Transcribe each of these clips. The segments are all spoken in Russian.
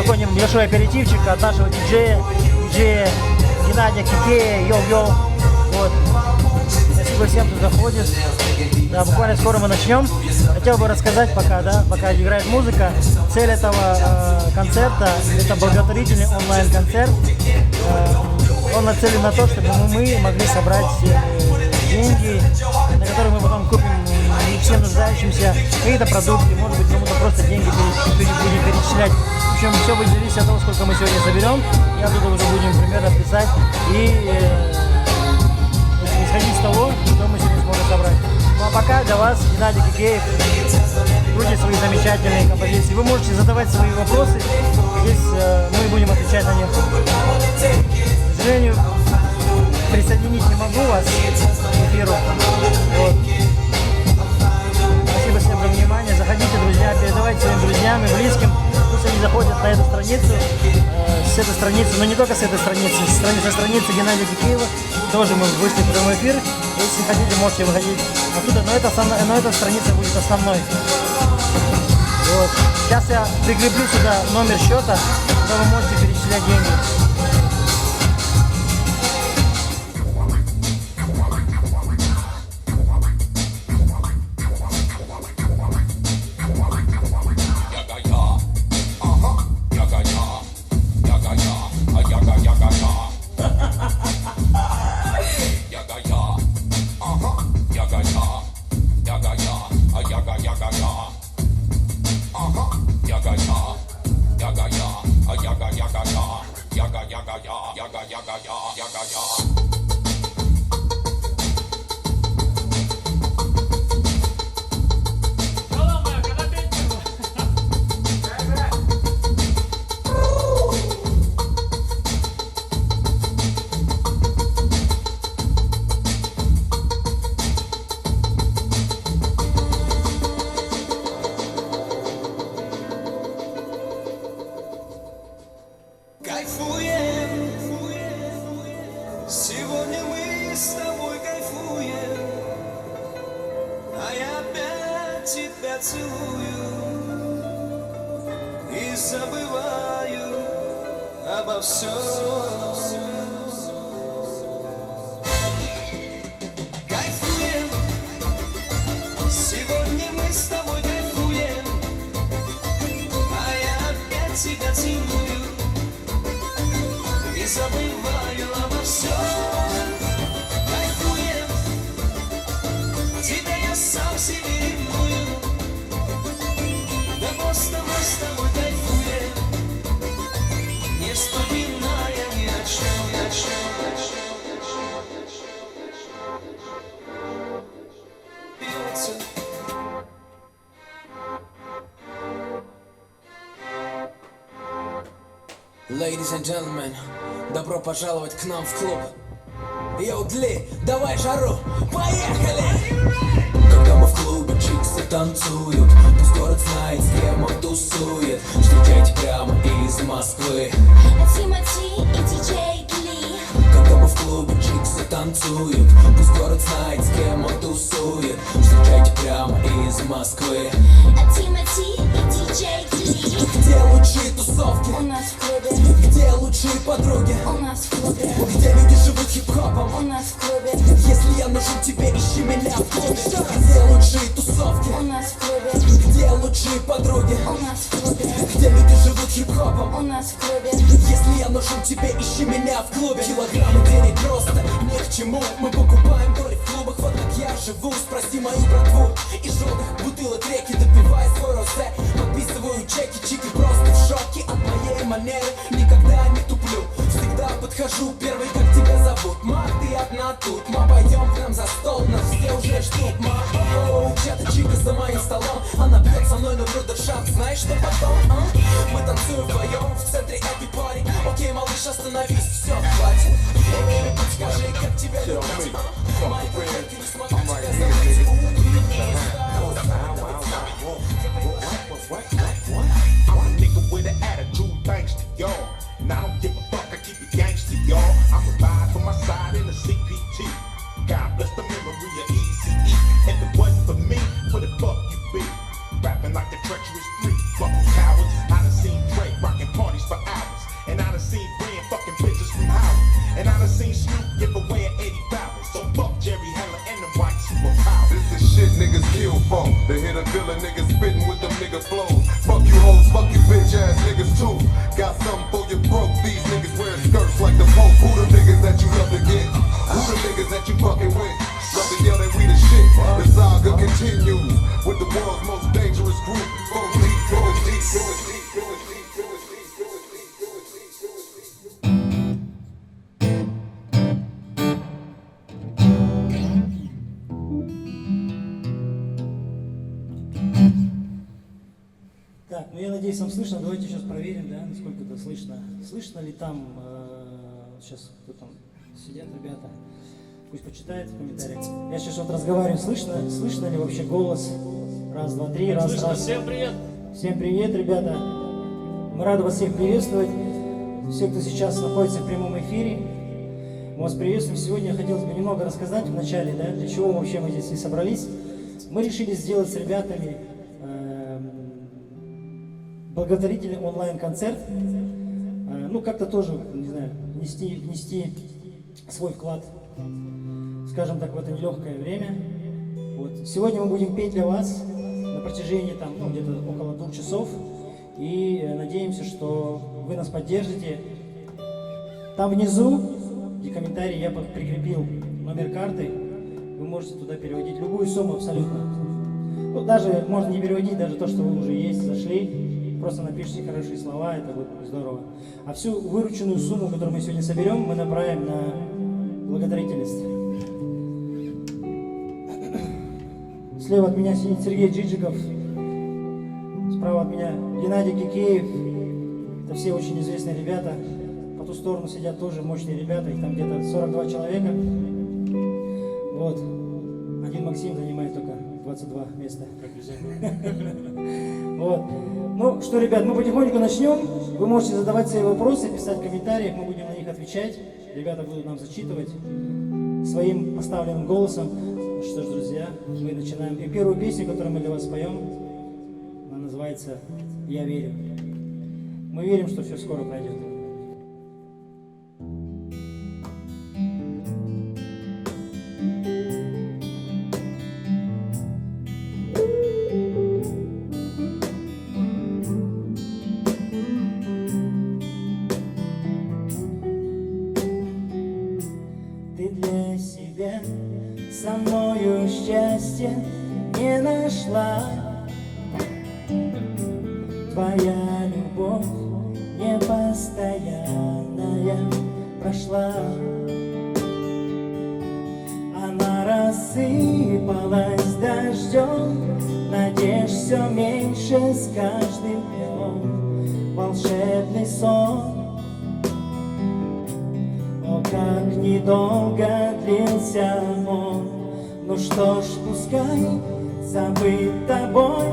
такой небольшой аперитивчик от нашего диджея Геннадия Кикея, йоу-йоу. Вот. Спасибо всем, кто заходит. Да, буквально скоро мы начнем. Хотел бы рассказать пока играет музыка. Цель этого концерта — это благотворительный онлайн-концерт. Он нацелен на то, чтобы мы могли собрать деньги, на которые мы потом купим всем нуждающимся какие-то продукты, может быть, кому-то просто деньги будем перечислять. В общем, все будет зависеть от того, сколько мы сегодня соберем. Я оттуда уже будем примерно писать и исходить из того, что мы сегодня сможем собрать. Ну а пока для вас Геннадий Кикеев крутит свои замечательные композиции. Вы можете задавать свои вопросы, здесь мы будем отвечать на них. К сожалению, присоединить не могу вас к эфиру. Вот. Спасибо всем за внимание. Заходите, друзья, передавайте своим друзьям и близким. Пусть они заходят на эту страницу, с этой страницы, но не только с этой страницы, со страницы Геннадия Кикеева. Тоже мы вышли в прямой эфир. Если хотите, можете выходить оттуда, но эта страница будет основной. Вот. Сейчас я прикреплю сюда номер счета, куда вы можете перечислять деньги. Сегодня мы с тобой кайфуем, а я опять тебя целую и забываю обо всем. Кайфуем, сегодня мы с тобой кайфуем, а я опять тебя целую и забываю обо всем. Кайфуем, тебя я сам себе ревную, да просто мы с тобой кайфуем, не вспоминая ни о чем, ни о чем, ни о чем. Пьется. Ladies and gentlemen, добро пожаловать к нам в клуб. Йоу, Дли, давай жару, поехали! Когда мы в клубе, чиксы танцуют, пусть город знает, с кем он тусует. Встречайте прямо из Москвы Тимати и диджей Дли. Когда мы в клубе, чиксы танцуют, пусть город знает, с кем он тусует. Встречайте прямо из Москвы Тимати и диджей Дли. Где лучшие тусовки? У нас в клубе. Где лучшие подруги? У нас в клубе. Где люди живут хип-хопом? У нас в клубе. Если я нужен тебе, ищи меня в клубе. Где лучшие тусовки? У нас в клубе. Где лучшие подруги? У нас в клубе. Где люди живут хип-хопом? У нас в клубе. Если я нужен тебе, ищи меня в клубе. Килограммы денег просто ни к чему. Мы покупаем доли в клубах, вот как я живу. Спроси мою братву. Из желтых бутылок реки допивай свой розе. Подписываю чеки, чики просто в шоке от моей манеры. Никогда не туплю, всегда подхожу первый, как тебя зовут. Ма, ты одна тут, ма, пойдем к нам за стол. Нас все уже ждут, ма. Оу, чья-то чика за моим столом. Она пьет со мной на брудершафт. Знаешь, что потом, а? Мы танцуем вдвоем в центре этой пари. Окей, малыш, остановись, все, хватит. Скажи, как тебя любить, а? Мои проверки не смогу тебя забыть. I'm a nigga with an attitude, thanks to y'all. And I don't give a fuck, I keep it gangsta, y'all. I'm a ride for my side in the CPT. God bless the memory of ECE. If it wasn't for me, where the fuck you be? Rapping like the treacherous three, fucking cowards. I done seen Drake rocking party seen brand fucking bitches from Howard. And I done seen Snoop give away an 80 Bowers. So fuck Jerry Heller and them white superpowers. This is shit niggas kill for. They hit a villain niggas spitting with them nigga flows. Fuck you hoes, fuck you bitch ass niggas too. Got something for you broke. These niggas wear skirts like the Pope. Who the niggas that you love to get? Who the niggas that you fucking with? Love to yell that we the shit. The saga continues with the world's most dangerous group. Go deep, go deep, go deep, go deep, go deep, go deep, go deep, go deep. Так, ну я надеюсь, вам слышно. Давайте сейчас проверим, да, насколько это слышно. Слышно ли там, сейчас кто там сидят, ребята, пусть почитает в комментариях. Я сейчас вот разговариваю, слышно ли вообще голос? Раз, два, три, раз, Слышно, раз. всем привет! Всем привет, ребята. Мы рады вас всех приветствовать. Все, кто сейчас находится в прямом эфире, мы вас приветствуем. Сегодня хотелось бы немного рассказать в начале, да, для чего вообще мы здесь и собрались. Мы решили сделать с ребятами благотворительный онлайн-концерт. Ну, как-то тоже, не знаю, внести свой вклад, скажем так, в это нелегкое время. Вот. Сегодня мы будем петь для вас на протяжении там, ну, где-то около 2 часов. И надеемся, что вы нас поддержите. Там внизу, где комментарии, я прикрепил номер карты. Вы можете туда переводить любую сумму абсолютно. Ну, даже можно не переводить, даже то, что вы уже есть, зашли. Просто напишите хорошие слова, это будет здорово. А всю вырученную сумму, которую мы сегодня соберем, мы направим на благотворительность. Слева от меня сидит Сергей Джиджиков. Справа от меня Геннадий Кикеев. Это все очень известные ребята. По ту сторону сидят тоже мощные ребята. Их там где-то 42 человека. Вот. Один Максим занимает только 22 места. Вот. Ну что, ребят, мы потихоньку начнем. Вы можете задавать свои вопросы, писать в комментариях. Мы будем на них отвечать. Ребята будут нам зачитывать своим оставленным голосом. Что ж, друзья, мы начинаем. И первую песню, которую мы для вас споем, она называется «Я верю». Мы верим, что все скоро пройдет. Ты для себя со мною счастья не нашла. Твоя любовь непостоянная прошла. Она рассыпалась дождем, надежд все меньше с каждым днем. Волшебный сон, о, как недолго длился он. Ну что ж, пускай забыт тобой,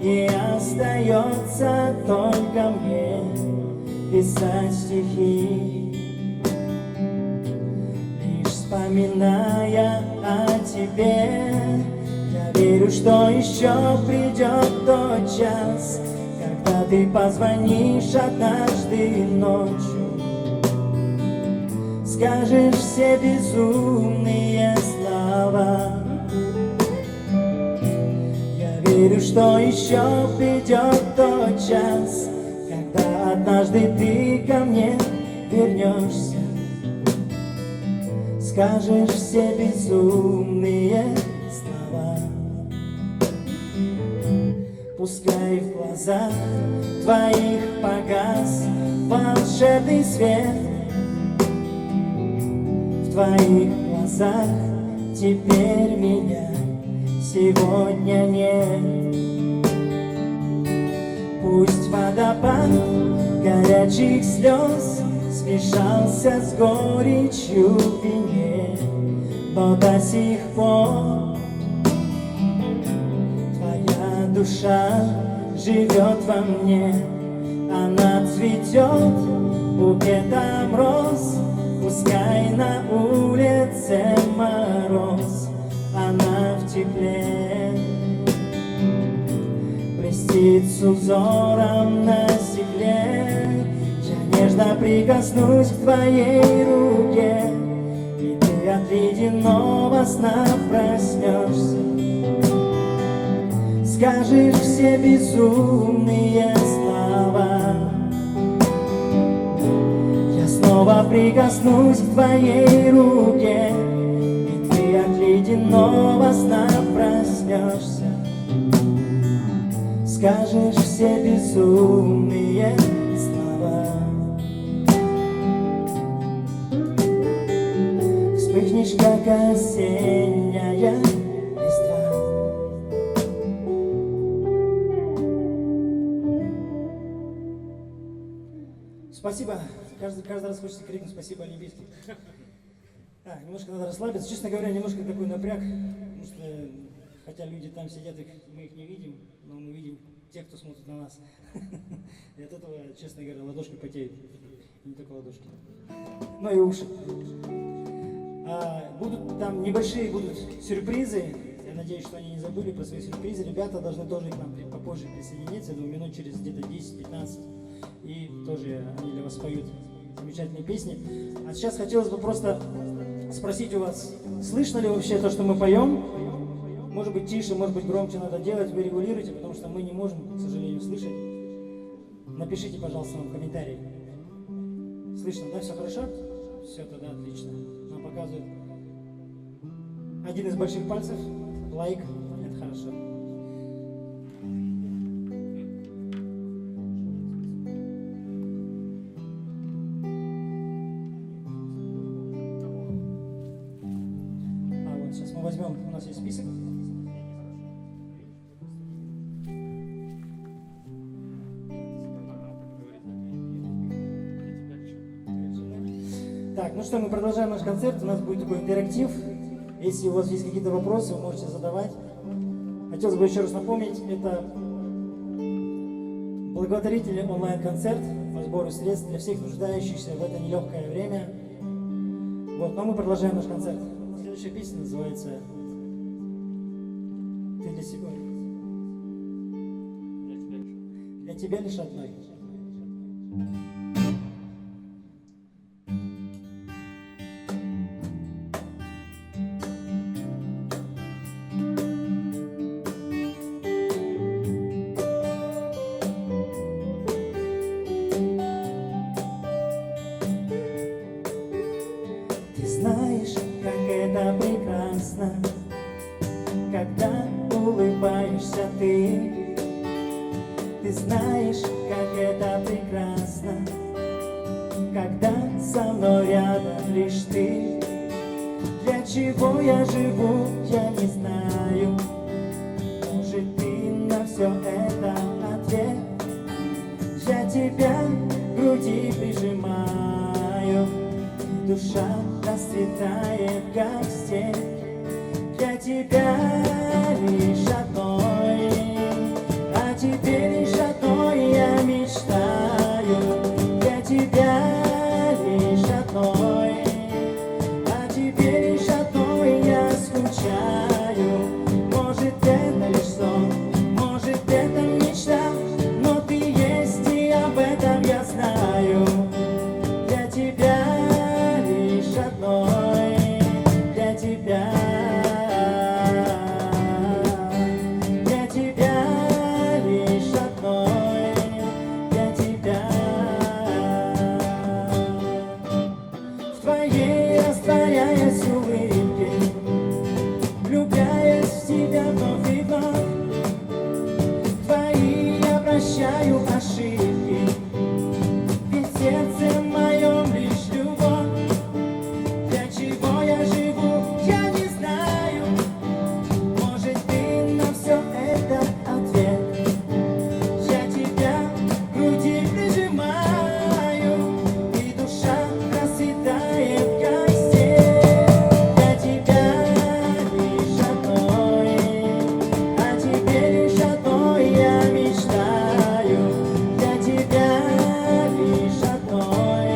и остается только мне писать стихи, лишь вспоминая о тебе. Я верю, что еще придет тот час, когда ты позвонишь однажды ночью, скажешь все безумные слова. Я верю, что еще придет тот час, когда однажды ты ко мне вернешься, скажешь все безумные слова. Пускай в глазах твоих погас волшебный свет, в твоих глазах теперь меня сегодня нет. Пусть водопад горячих слез смешался с горечью в вине, но до сих пор твоя душа живет во мне. Она цветет букетом роз, пускай на улице мороз, она в тепле блестит с узором на стекле. Я нежно прикоснусь к твоей руке, и ты от ледяного сна проснешься. Скажешь все безумные слова, я снова прикоснусь к твоей руке, и ты от ледяного сна проснешься. Скажешь все безумные слова. Вспыхнешь, как осенняя листва. Спасибо. Каждый раз хочется крикнуть спасибо олимпийским. Немножко надо расслабиться. Честно говоря, немножко такой напряг, потому что хотя люди там сидят, мы их не видим, но мы видим тех, кто смотрит на нас. И от этого, честно говоря, ладошки потеют. И не только ладошки, но и уши. Будут там небольшие сюрпризы. Я надеюсь, что они не забыли про свои сюрпризы. Ребята должны тоже к нам попозже присоединиться. Я думаю, минут через где-то 10-15. И тоже они для вас поют замечательные песни. А сейчас хотелось бы просто спросить у вас, слышно ли вообще то, что мы поем? Может быть тише, может быть громче надо делать, вы регулируете, потому что мы не можем, к сожалению, слышать. Напишите, пожалуйста, нам в комментарии. Слышно, да, все хорошо? Все, тогда отлично. Нам показывают один из больших пальцев, лайк, это хорошо. Сейчас мы возьмем, у нас есть список. Так, ну что, мы продолжаем наш концерт, у нас будет такой интерактив. Если у вас есть какие-то вопросы, вы можете задавать. Хотелось бы еще раз напомнить, это благотворительный онлайн-концерт по сбору средств для всех нуждающихся в это нелегкое время. Вот, но мы продолжаем наш концерт. Следующая песня называется «Ты для себя». Для тебя лишь одной. Ты знаешь, как это прекрасно, когда улыбаешься ты. Ты знаешь, как это прекрасно, когда со мной рядом лишь ты. Для чего я живу, я не знаю. Может, ты на все это ответ. Я тебя к груди прижимаю, и душа расцветает, как степь. Для тебя лишь одной, о тебе лишь одной я мечтаю. Для тебя лишь одной, о тебе лишь одной я скучаю. Может, это лишь сон, может, это мечта, но ты есть, и об этом я знаю. Для тебя лишь одной, для тебя. Для тебя лишь одной, для тебя. В твоей растворяясь улыбке, влюбляясь в тебя вновь и вновь. Твои я прощаю ошибки, ведь в сердце моем лишь любовь. Для чего я живу, я не знаю. Может, ты на все это ответ. Я тебя к груди прижимаю, и душа расцветает, как степь. Для тебя лишь одной, о тебе лишь одной я мечтаю. Для тебя лишь одной,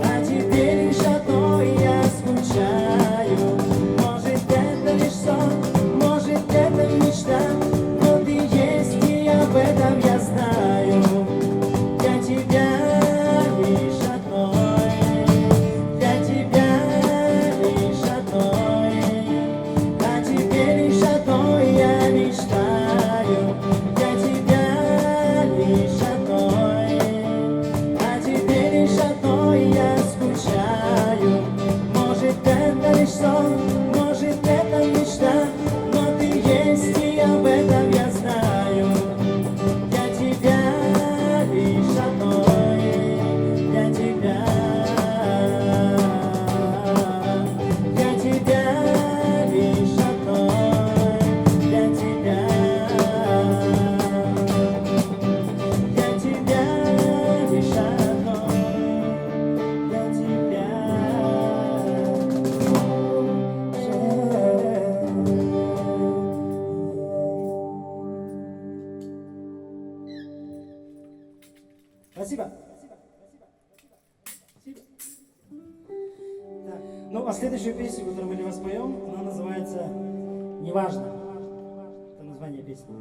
о тебе лишь одной я скучаю. Может, это лишь сон, может, это мечта, но ты есть, и об этом я знаю. Для тебя Спасибо. Так. Ну, а следующую песню, которую мы для вас поем, она называется «Неважно». Это название песни.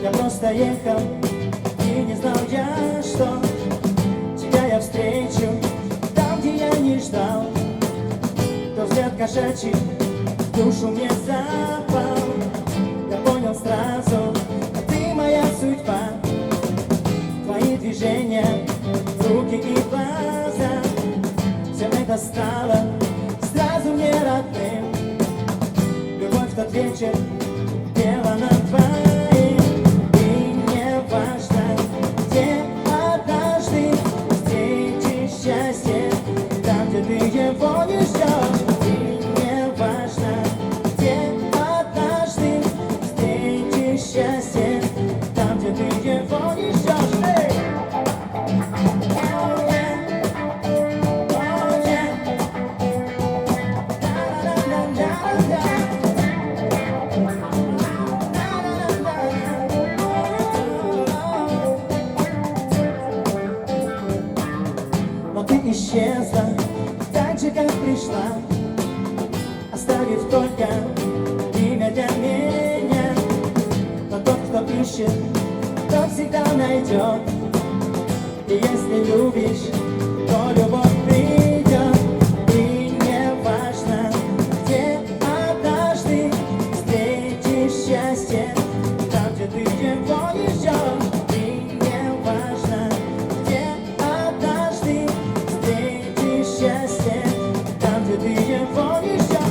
Я просто ехал и не знал я, что тебя я встречу там, где я не ждал. То взгляд кошачий в душу мне запал. Я понял сразу, ты моя судьба. Твои движения, руки и глаза, все это стало сразу мне родным. Любовь в тот вечер пела над твоим. И не важно, где однажды встретишь счастье, там, где ты его не ждешь. И не важно, где однажды встретишь счастье, там, где ты его не ждешь. Но ты исчезла так же, как пришла, оставив только имя для меня. Но тот, кто ищет, тот всегда найдет. И если любишь, то любовь придет. И не важно, где однажды встретишь счастье, там, где ты его не ждешь. И не важно, где однажды встретишь счастье, там, где ты его не ждешь.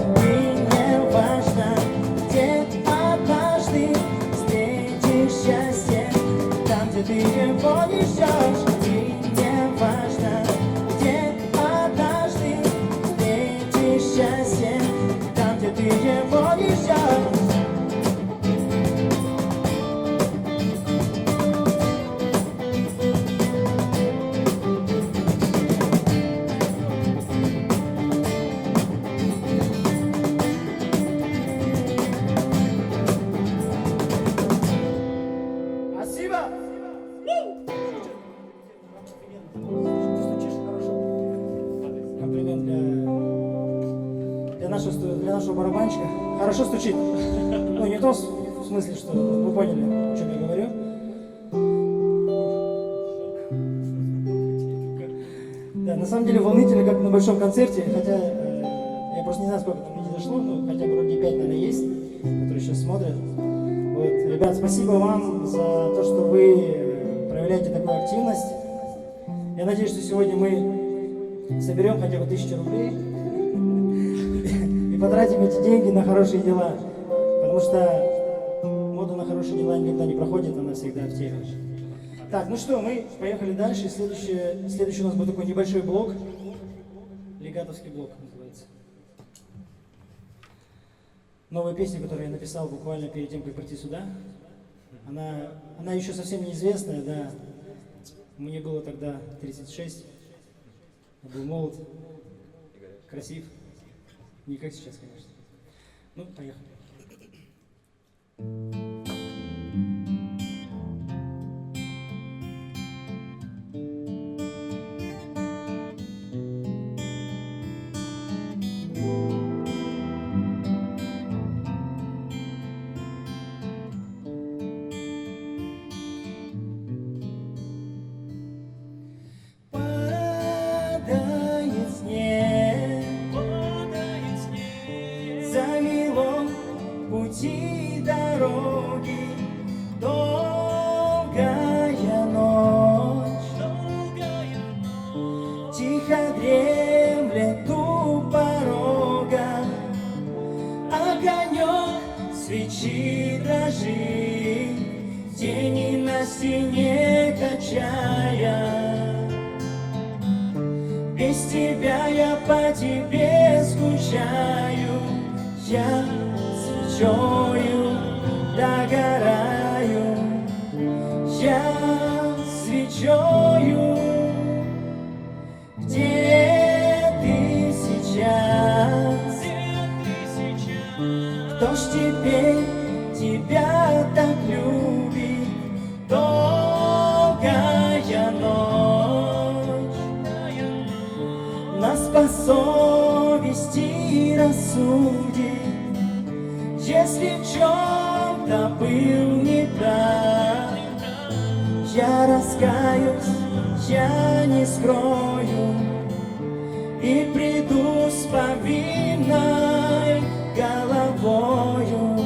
И не важно, где однажды встретишь счастье, там, где ты его не ждешь. И не важно, где однажды встретишь счастье, там, где ты его не ждешь. Спасибо! Комплимент для нашего барабанщика. Хорошо стучит. Ну, не в том смысле, что вы поняли, о чем я говорю. Да, на самом деле волнительно, как на большом концерте, хотя я просто не знаю, сколько там людей зашло, но хотя бы вроде 5, наверное, есть, которые сейчас смотрят. Вот, ребят, спасибо вам за то, что вы проявляете такую активность. Я надеюсь, что сегодня мы соберем хотя бы 1000 рублей и потратим эти деньги на хорошие дела. Потому что мода на хорошие дела никогда не проходит, она всегда в теме. Так, ну что, мы поехали дальше. Следующий у нас будет такой небольшой блок. Легатовский блок называется. Новая песня, которую я написал буквально перед тем, как прийти сюда. Она еще совсем неизвестная, да. Мне было тогда 36. Я был молод, красив. Не как сейчас, конечно. Ну, поехали. тени на стене качая. Без тебя я по тебе скучаю, я свечою догораю, я свечою. Где ты сейчас? Кто ж теперь тебя так любит? Долгая ночь нас по совести рассудит. Если в чем-то был не так, я раскаюсь, я не скрою и приду с повинной головою.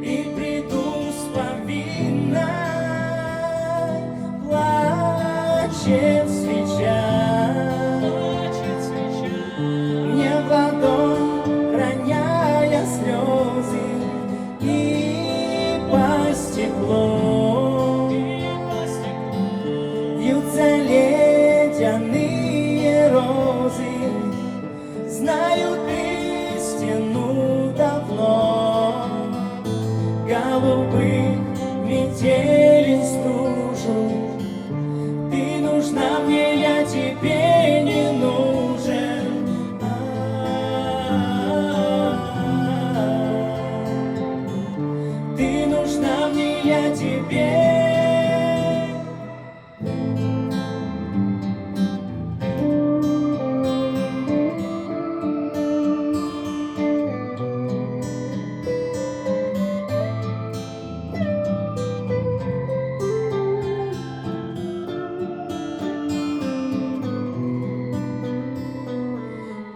И приду с повинной, плачет свеча. Мне в ладонь роняя слезы и по стеклу вьются ледяные розы. Знают истину давно, голубых метели стужу. Ты нужна мне, я тебе не нужен. Ты нужна мне, я тебе.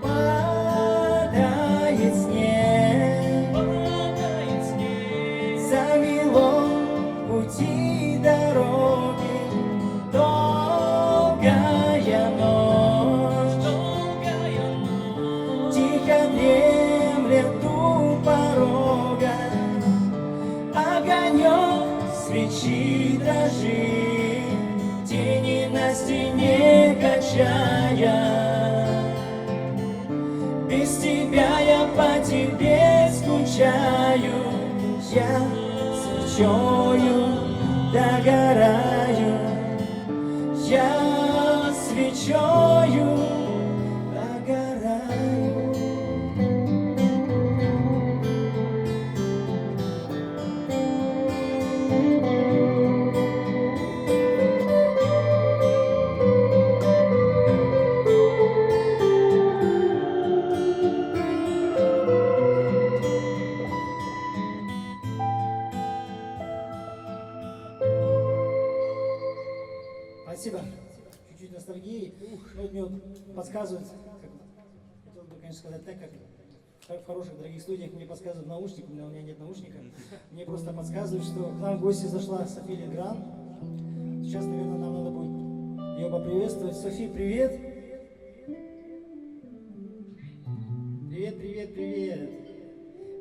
Падает снег, замело пути дороги. Долгая ночь, тихо дремлет у порога. Огонек свечи дрожит, тени на стене качая. Без тебя я по тебе скучаю, я свечою догораю, я свечою догораю. Спасибо. Чуть-чуть ностальгии. Ну, вот мне вот подсказывают, хотел бы, конечно, сказать так, как в хороших дорогих студиях мне подсказывают наушник, у меня нет наушника. Мне просто подсказывают, что к нам в гости зашла Софи Лингран. Сейчас, наверное, нам надо будет ее поприветствовать. Софи, привет! Привет, привет, привет!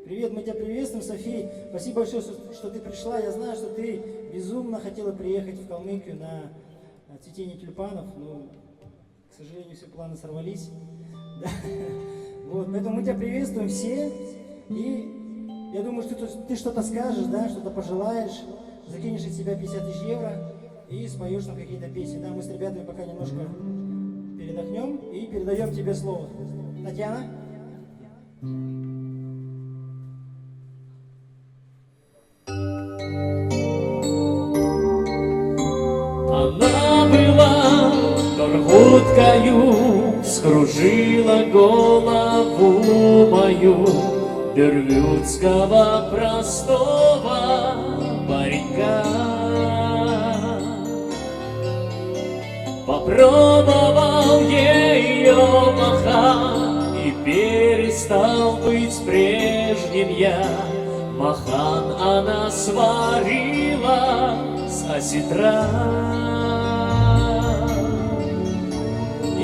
Привет, мы тебя приветствуем, Софи. Спасибо большое, что ты пришла. Я знаю, что ты безумно хотела приехать в Калмыкию на цветение тюльпанов, но, к сожалению, все планы сорвались. Да. Вот, поэтому мы тебя приветствуем все. И я думаю, что ты что-то скажешь, да, что-то пожелаешь, закинешь от себя 50 000 евро и споешь нам какие-то песни. Да, мы с ребятами пока немножко передохнем и передаем тебе слово. Татьяна? Она была торгуткою, скружила голову мою, дервюцкого простого паренька. Попробовал ее махан и перестал быть прежним я. Махан она сварила с осетра.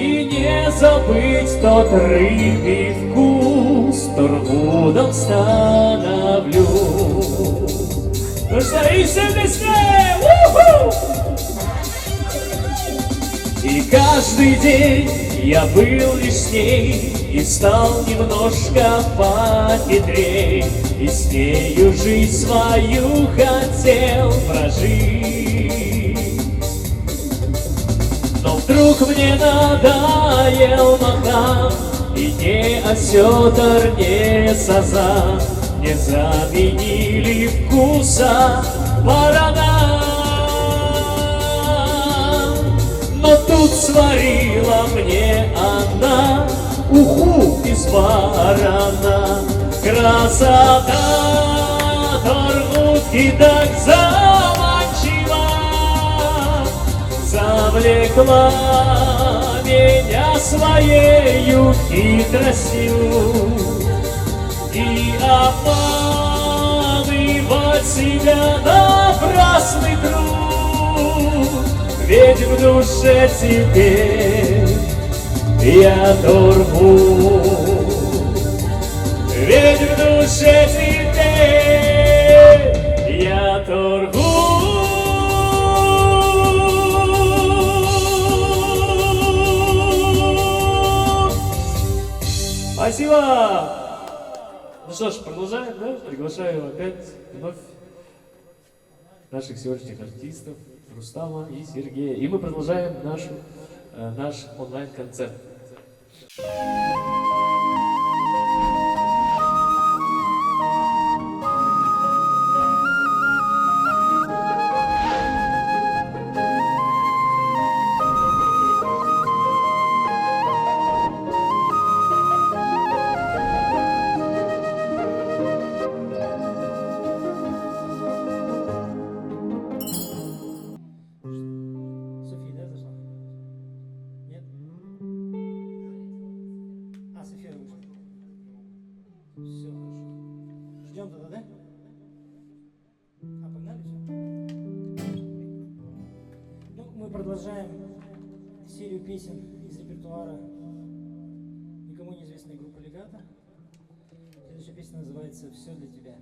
И не забыть тот рыбий вкус, с Тургудом становлюсь. Ну что, и все вместе! У-ху! И каждый день я был лишь с ней и стал немножко похитрей, и с нею жизнь свою хотел прожить. Но вдруг мне надоел махан, и ни осетр, ни сазан не заменили вкуса барана. Но тут сварила мне она уху из барана. Красота Тургутки так заманчива, завлекла меня своею хитростью. И обманывать себя напрасный труд, ведь в душе теперь я Тургут. Ведь в душе теперь я Тургут. Спасибо! Ну что ж, продолжаем, да? Приглашаю опять вновь наших сегодняшних артистов Рустама и Сергея. И мы продолжаем наш онлайн-концерт. София, да, зашла? Нет? А, София вышла. Все хорошо. Ждем тогда, да? А, погнали, все? Ну, мы продолжаем серию песен из репертуара никому неизвестной группы «Легато». Следующая песня называется «Все для тебя».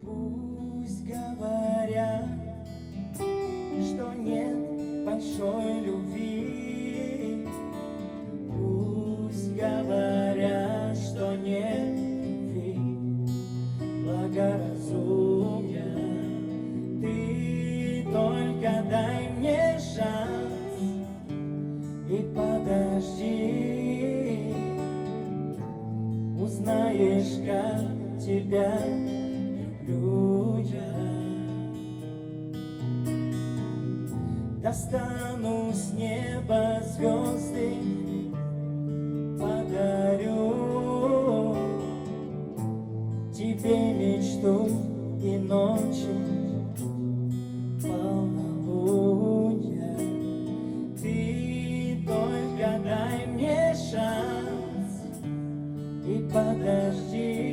Пусть говорят, что нет большой любви. Пусть говорят, что нет любви, благоразумия. Ты только дай мне шанс и подожди. Узнаешь, как тебя люблю я. Достану с неба звезды, подарю тебе мечту и ночи полнолуния. Ты только дай мне шанс и подожди.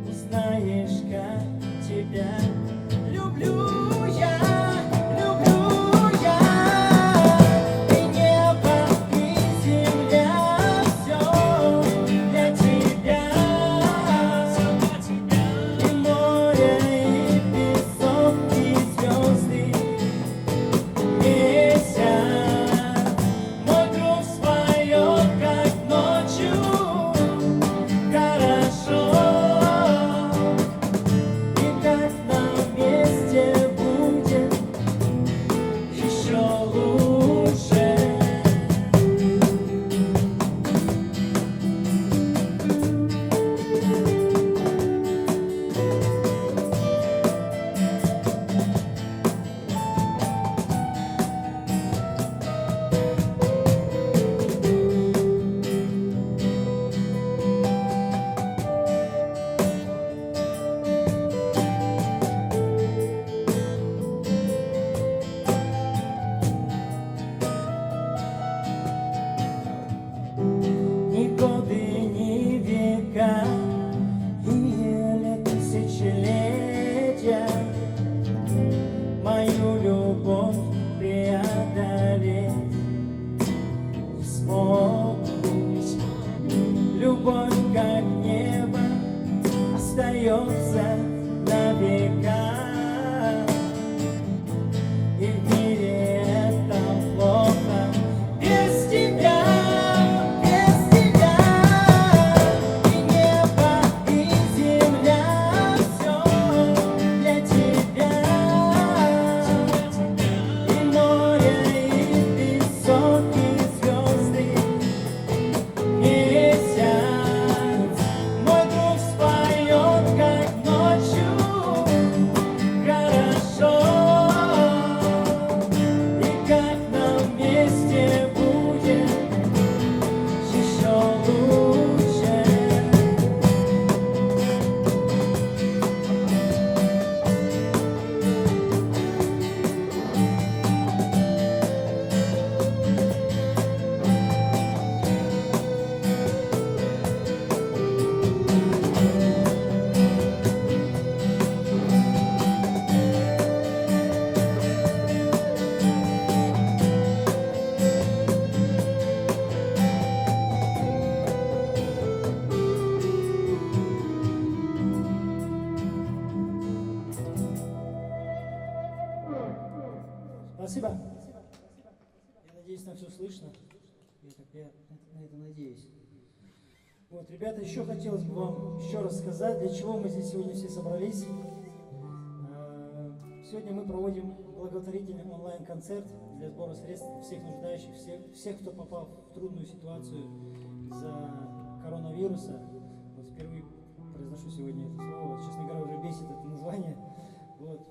Узнаешь, как тебя люблю я, люблю я. И небо, и земля, все для тебя. И море, и песок, и звезды, месяц. Мой друг споет, как ночью хорошо. И как нам века или тысячелетия мою любовь преодолеть не смогут. Любовь, как небо, остается на века. И в мире это плохо без тебя, без тебя. И небо, и земля, все для тебя. И море, и песок, и звезды, месяц. Мой друг споет, как ночью хорошо. И как нам вместе будет еще лучше. Спасибо. Я надеюсь, там все слышно. Я на это надеюсь. Вот, ребята, еще хотелось бы вам еще раз сказать, для чего мы здесь сегодня все собрались. Сегодня мы проводим благотворительный онлайн-концерт для сбора средств всех нуждающихся, всех, кто попал в трудную ситуацию из-за коронавируса. Вот впервые произношу сегодня это слово. Честно говоря, уже бесит это название. Вот.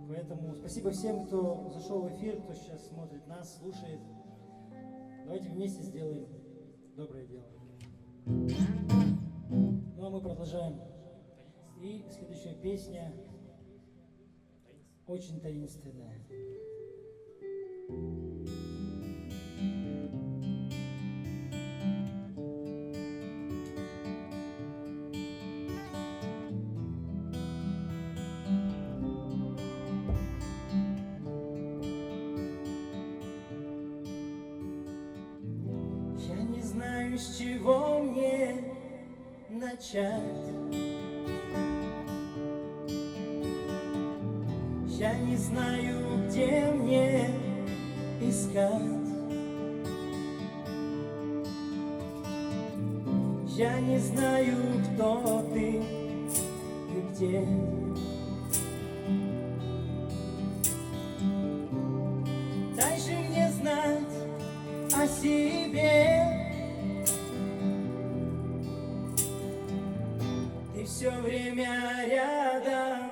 Поэтому спасибо всем, кто зашел в эфир, кто сейчас смотрит нас, слушает. Давайте вместе сделаем доброе дело. Ну а мы продолжаем. И следующая песня очень таинственная. Я не знаю, с чего мне начать. Я не знаю, где мне искать. Я не знаю, кто ты и где. Дай же мне знать о себе. Ты все время рядом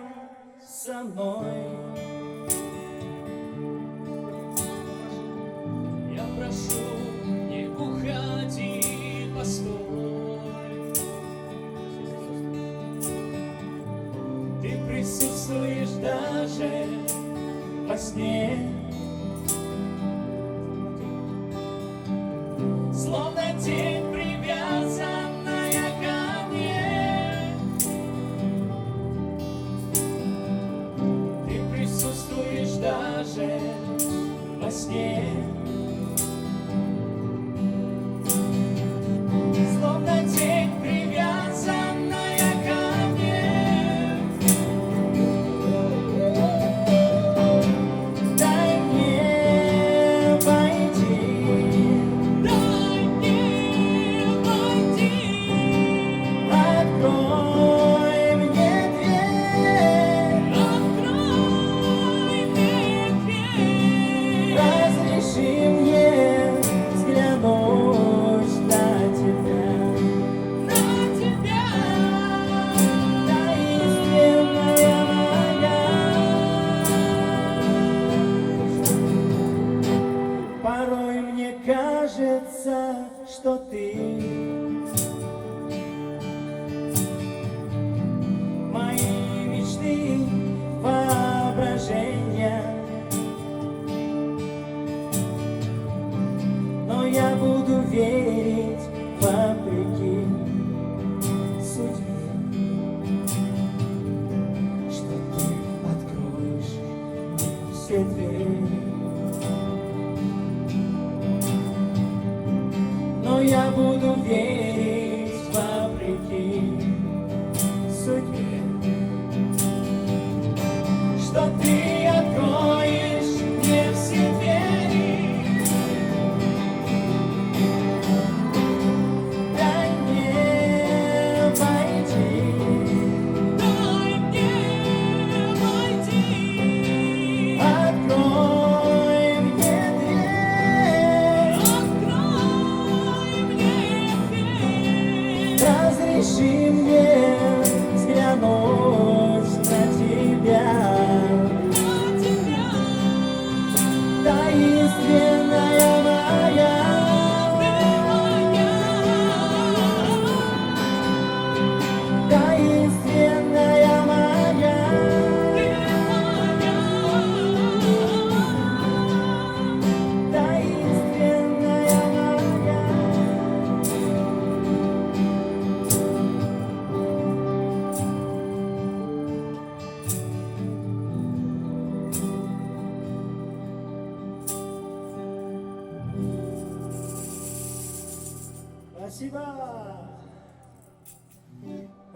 со мной. Я прошу, не уходи, постой. Ты присутствуешь даже во сне. Словно тень, привязанная ко мне. Ты присутствуешь даже во сне. Словно тень, привязанная ко мне. Дай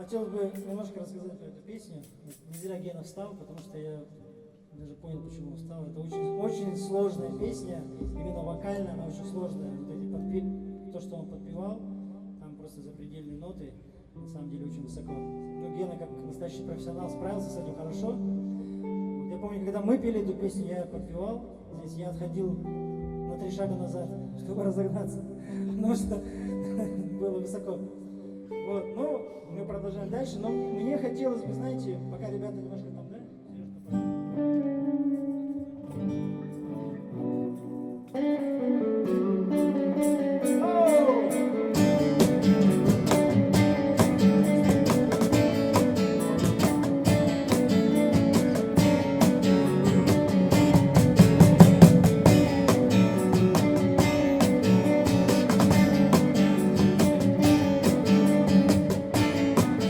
Хотелось бы немножко рассказать про эту песню. Не зря Гена встал, потому что я даже понял, почему встал. Это очень сложная песня, именно вокально она очень сложная. Вот эти то, что он подпевал, там просто запредельные ноты, на самом деле очень высоко. Но Гена, как настоящий профессионал, справился с этим хорошо. Вот я помню, когда мы пели эту песню, я подпевал, здесь я отходил на 3 шага назад, чтобы разогнаться, потому что было высоко. Вот, ну, мы продолжаем дальше, но мне хотелось бы, знаете, пока ребята немножко там, да?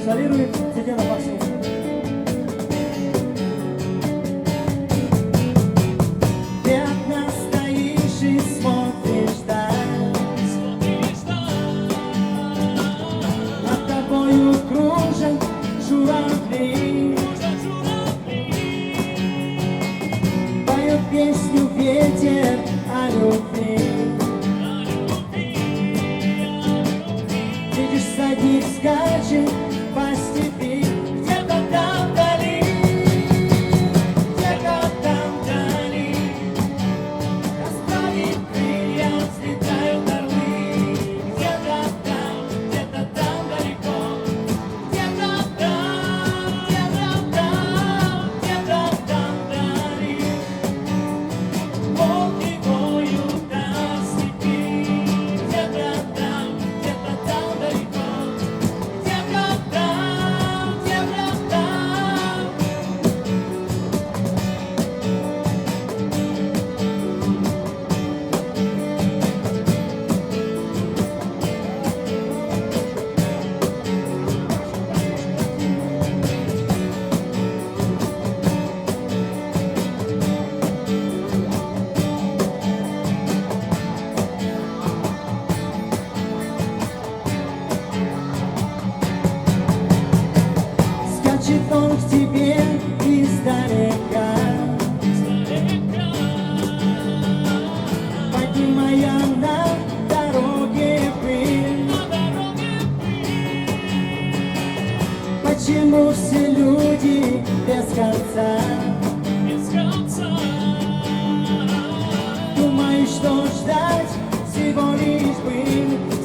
Солирует Сидена Максимум. Бедно стоишь и смотришь, да, над тобою кружат журавли, поют песню ветер о любви. Видишь, всадник скачет по степи, где-то там вдали, где-то там вдали. Расправив крылья, взлетают орлы, где-то там далеко, где-то там, где-то там вдали. Волки воют на степи, где-то там далеко. Скачет он к тебе издалека, поднимая на дороге пыль. Почему все люди без конца думают, что ждать всего лишь бы,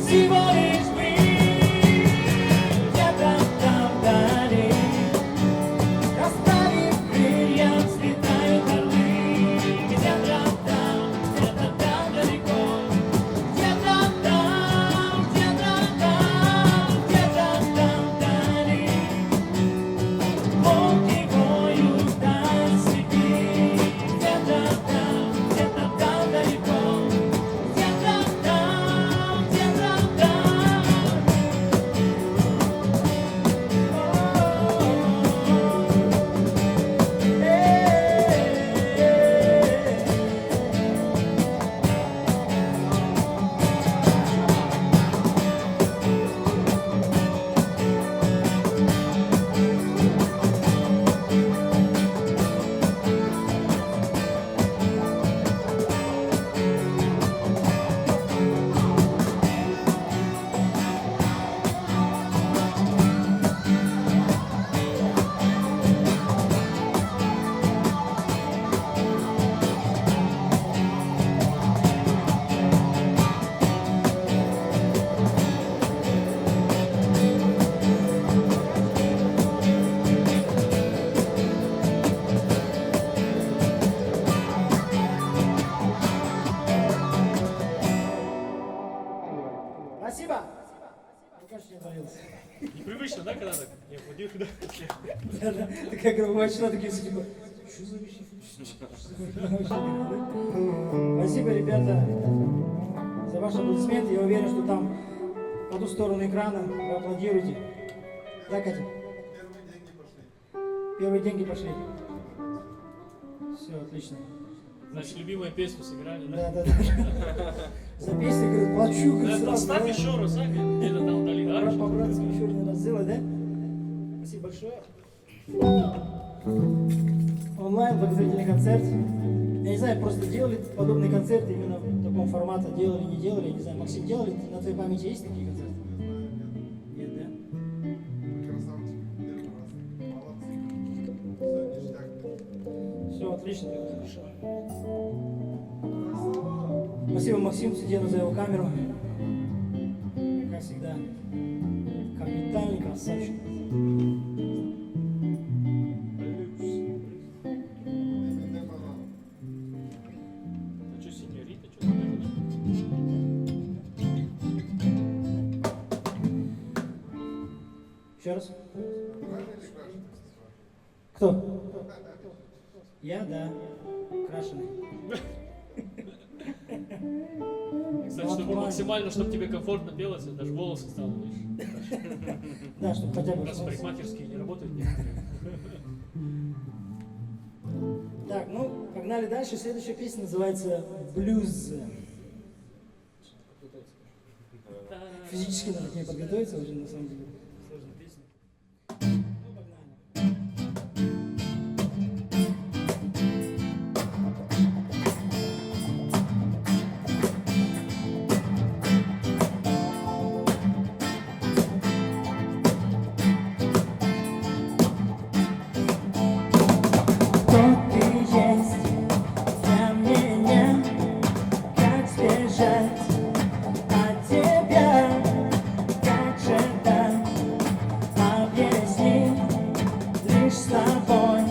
всего лишь бы. Где-то там вдали, расправив крылья, взлетают орлы. Где-то там далеко, где-то там вдали. Волки воют на степи, где-то там далеко, где-то там. Спасибо. Ну, конечно, не отвалился. Непривычно, да, когда так? Я аплодирую, да? Да-да, ты как бывает, что такие все типа, что за вещи? Спасибо, ребята, за ваши аплодисменты. Я уверен, что там по ту сторону экрана вы аплодируете. Да, Катя? Первые деньги пошли. Все, отлично. Значит, любимую песню сыграли, да? Да. За песню, говорит, плачу, говорит, Да, сразу. поставь еще раз, а? Где-то там вдали, да? По-братски еще один раз сделай, да? Спасибо большое. Онлайн благотворительный концерт. Я не знаю, просто делали подобный концерт именно в таком формате, делали, не делали, я не знаю. Максим, делали? На твоей памяти есть такие концерты? Нет, да? Все, отлично, хорошо. Спасибо, Максим, Сидену за его камеру. Как всегда, капитальный красавчик. А что, сеньорита, что там? Еще раз. Кто? Я, да. Крашеный. Кстати, чтобы максимально, чтобы тебе комфортно пелось, даже волосы стало выше. Да, чтобы хотя бы... Раз парикмахерские не работают некоторые. Так, ну, погнали дальше. Следующая песня называется «Блюз». Физически надо к ней подготовиться, уже на самом деле сложная песня. Ну, погнали. Кто ты есть для меня, как сбежать от тебя, как же так, объясни, лишь с тобой,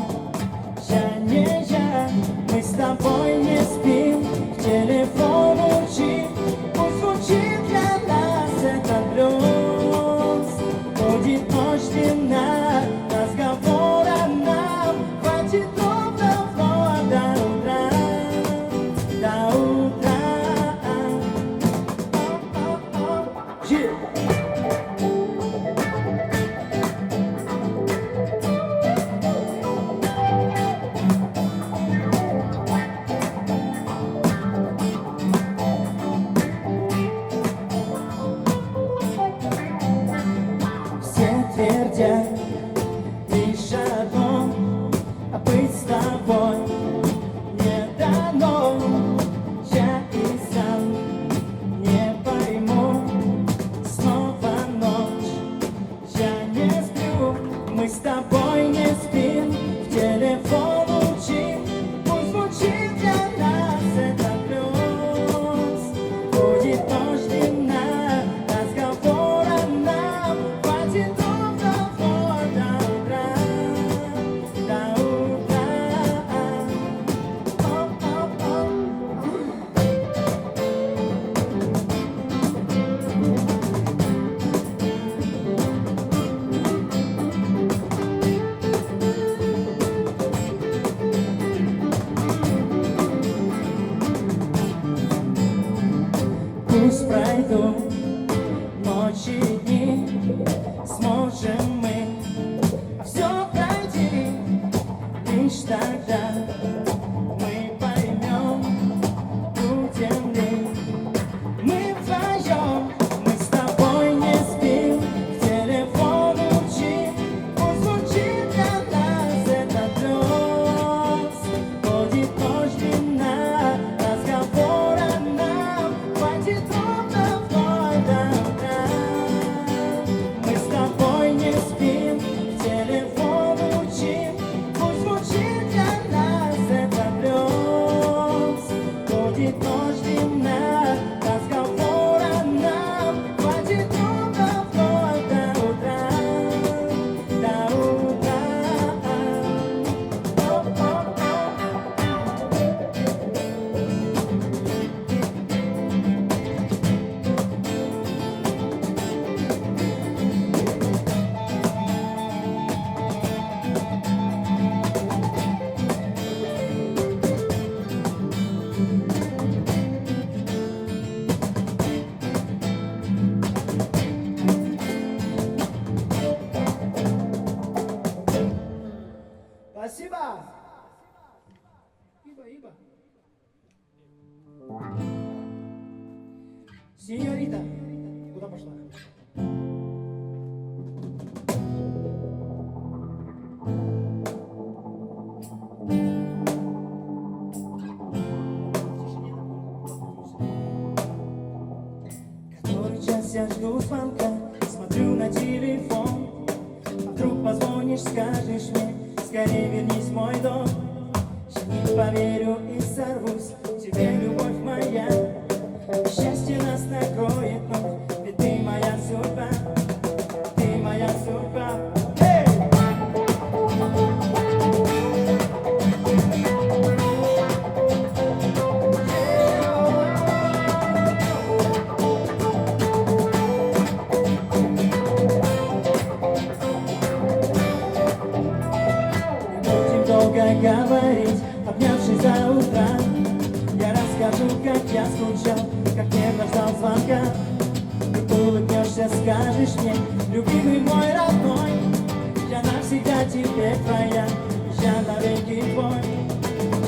я не я, мы с тобой не спим, в телефон учи, пусть звучит для нас этот блюз, будет ночь длинна, разговора нам хватит ровно до утра, до утра. Yeah. Все твердят лишь одно, а быть с тобой не дано. Я и сам не пойму, снова ночь, я не сплю, мы с тобой не спим, в телефон учи, пусть звучит для нас этот блюз, будет ночь длинна, разговора нам хватит ровно до утра, до утра. звонка, смотрю на телефон. А вдруг позвонишь, скажешь мне, скорее вернись в мой дом. Я не поверю и сорвусь, тебе, любовь моя. Счастье нас накроет вновь, ведь ты моя судьба, ты моя судьба. Эй! Будем долго говорить, обнявшись за утро. Я расскажу, как я скучал, как нервно ждал звонка. Ты улыбнешься, скажешь мне, любимый мой родной, я навсегда теперь твоя, я навеки твой,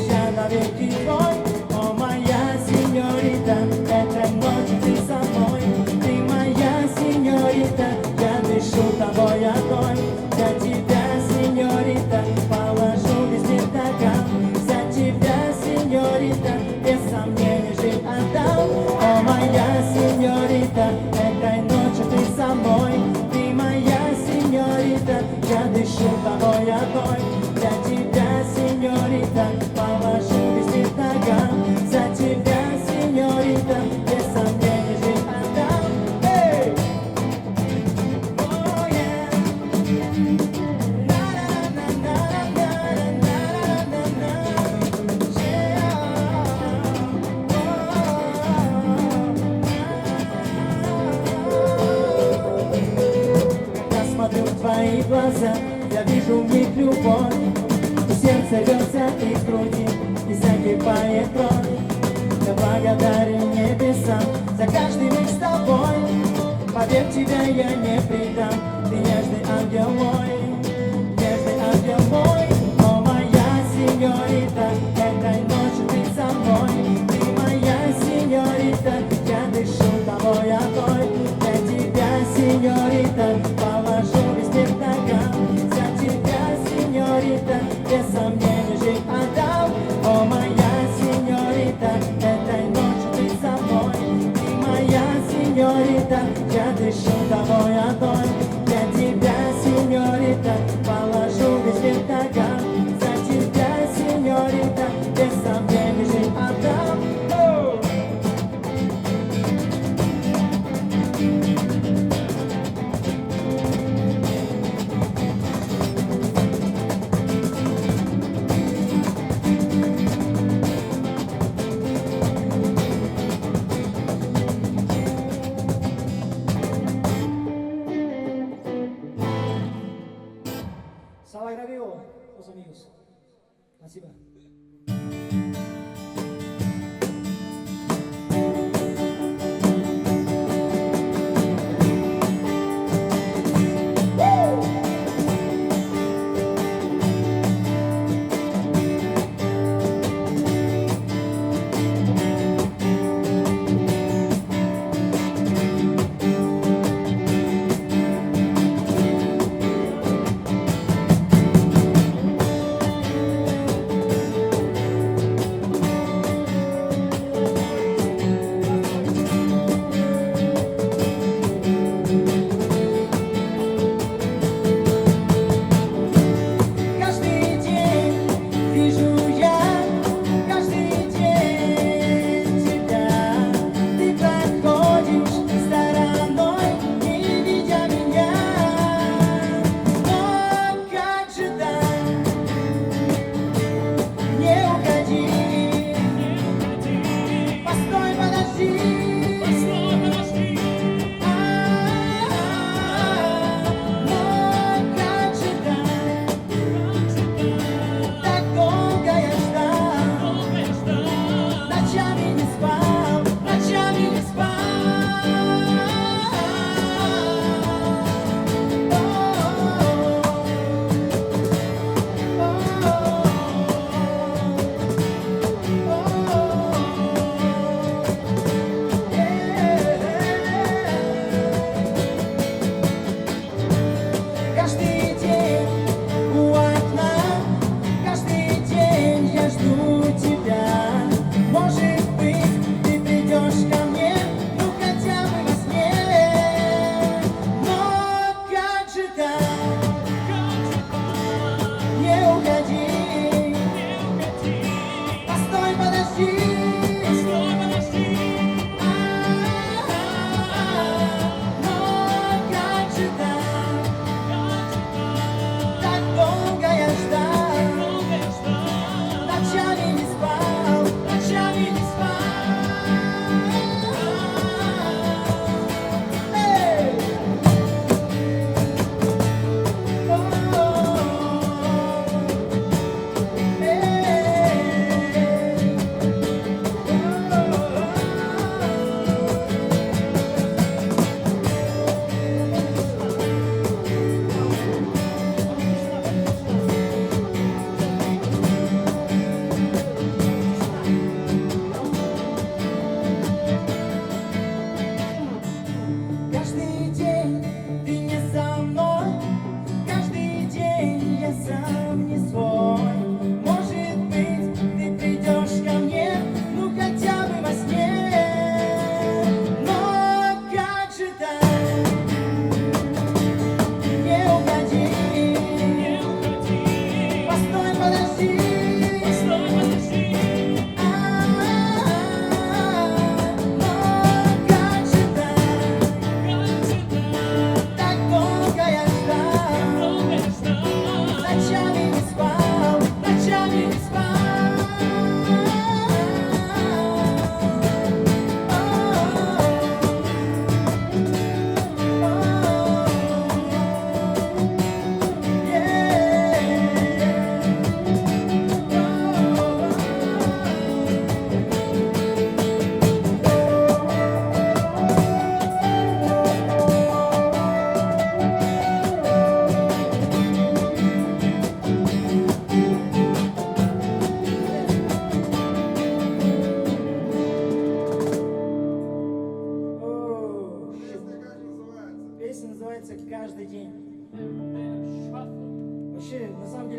я навеки твой. О, моя сеньорита, этой ночью ты со мной, ты моя сеньорита, я дышу тобой одной. За тебя, сеньорита, положу весь мир ногам. За тебя, сеньорита, без сомнений жизнь отдам. О, моя сеньорита, этой ночью ты со мной, ты моя сеньорита, я дышу тобой одной. За тебя, сеньорита, положу весь мир ногам. За тебя, сеньорита, без сомнений жизнь отдам. Эй! О, yeah. Когда смотрю в твои глаза, я вижу в них любовь. И сердце рвется из груди и закипает кровь. Я благодарен небесам за каждый миг с тобой. Поверь, тебя я не предам, ты нежный ангел мой, нежный ангел мой. О, моя сеньорита, этой ночью ты со мной, ты моя сеньорита, я дышу тобой одной. Для тебя, сеньорита, положу весь мир к ногам. За тебя, сеньорита, без сомнений жизнь отдам. О, моя сеньорита, этой ночью ты со мной, ты моя сеньорита, я дышу тобой одной. Для тебя, сеньорита, положу весь мир к ногам. За тебя, сеньорита, без сомнений жизнь отдам. Оу! Sala agradecido, los amigos. Así va.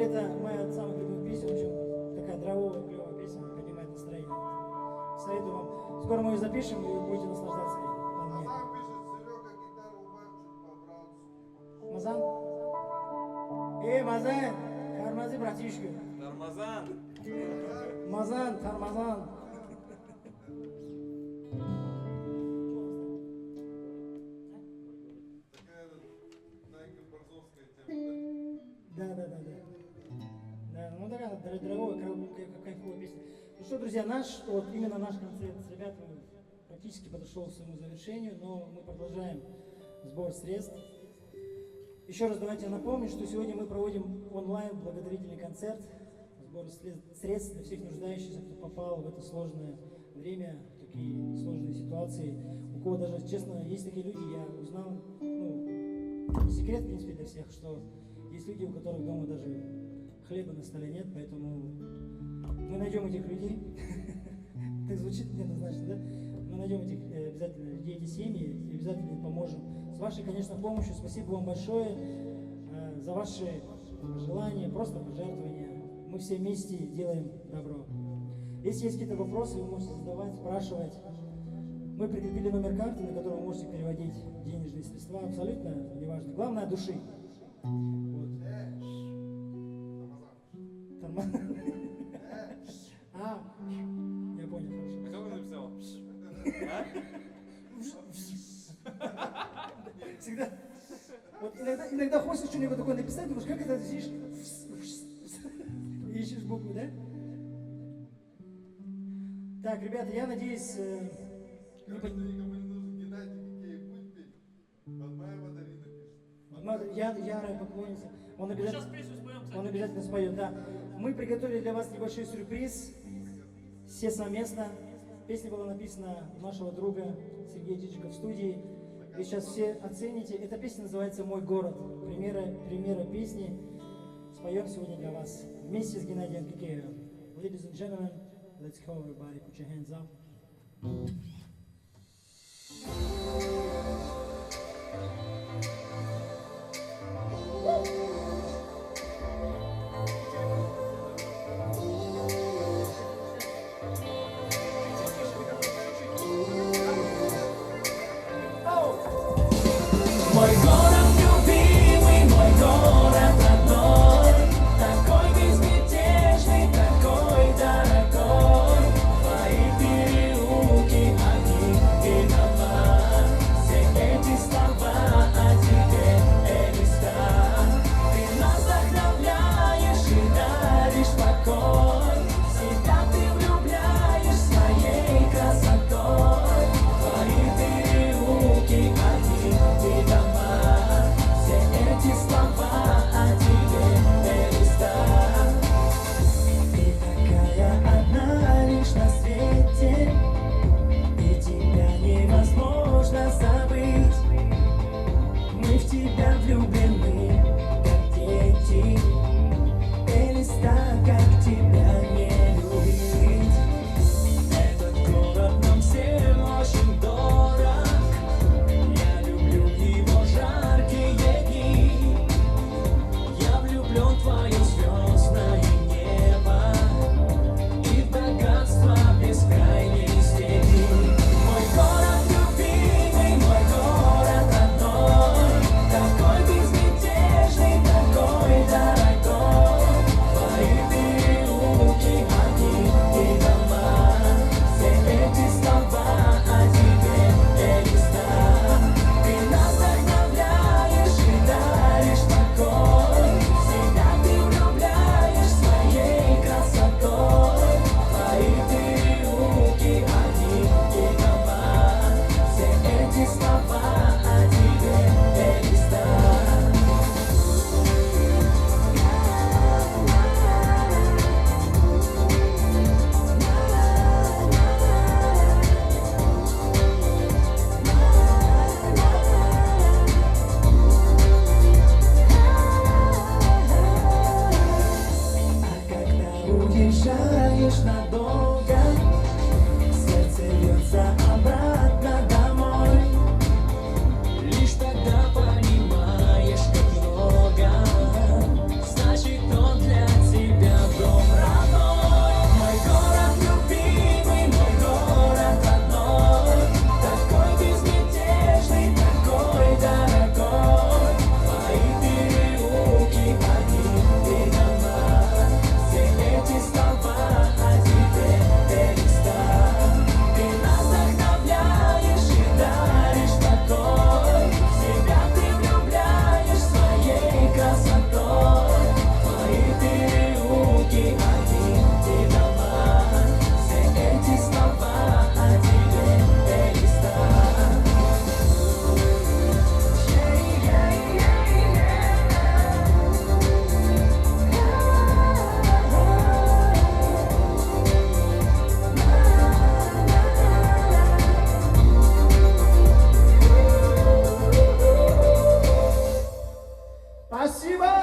это моя самая любимая песня, в общем, такая дрововая, клевая песня, поднимает настроение. Советую вам. Скоро мы ее запишем, и вы будете наслаждаться ей. Вполне. Мазан? Мазан! Тормози, братишка. Тормозан. Мазан, тормозан. Да. Да, ну такая дорогая, кайфовая песня. Ну что, друзья, именно наш концерт с ребятами практически подошел к своему завершению, но мы продолжаем сбор средств. Еще раз давайте напомню, что сегодня мы проводим онлайн благотворительный концерт, сбор средств для всех нуждающихся, кто попал в это сложное время, в такие сложные ситуации. У кого даже, честно, есть такие люди, я узнал, не секрет, в принципе, для всех, что есть люди, у которых дома даже хлеба на столе нет, поэтому мы найдем этих людей. Так звучит неоднозначно, да? Мы найдем этих обязательно людей, эти семьи, и обязательно им поможем. С вашей, конечно, помощью. Спасибо вам большое за ваши желания, просто пожертвования. Мы все вместе делаем добро. Если есть какие-то вопросы, вы можете задавать, спрашивать. Мы прикрепили номер карты, на который вы можете переводить денежные средства. Абсолютно неважно. Главное от души. Вот. Я понял, хорошо. Кто вы написал? Всегда. Вот иногда хочешь что-нибудь такое написать, думаешь, как это сидишь? И ищешь букву, да? Так, ребята, я надеюсь... Ярая поклонница. Он обязательно споет, да. Мы приготовили для вас небольшой сюрприз. Все совместно. Песня была написана у нашего друга Сергея Диджика в студии. Вы сейчас все оцените. Эта песня называется «Мой город». Премьера песни споем сегодня для вас. Вместе с Геннадием Кикеевым. Ladies and gentlemen, let's go everybody. Put your hands up. Мой город любимый, мой город родной, такой безмятежный, такой дорогой. Твои переулки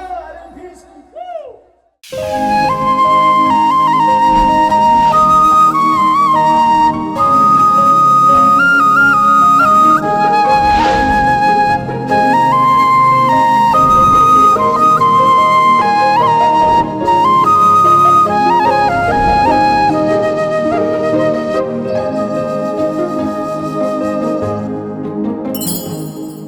Олимпийский!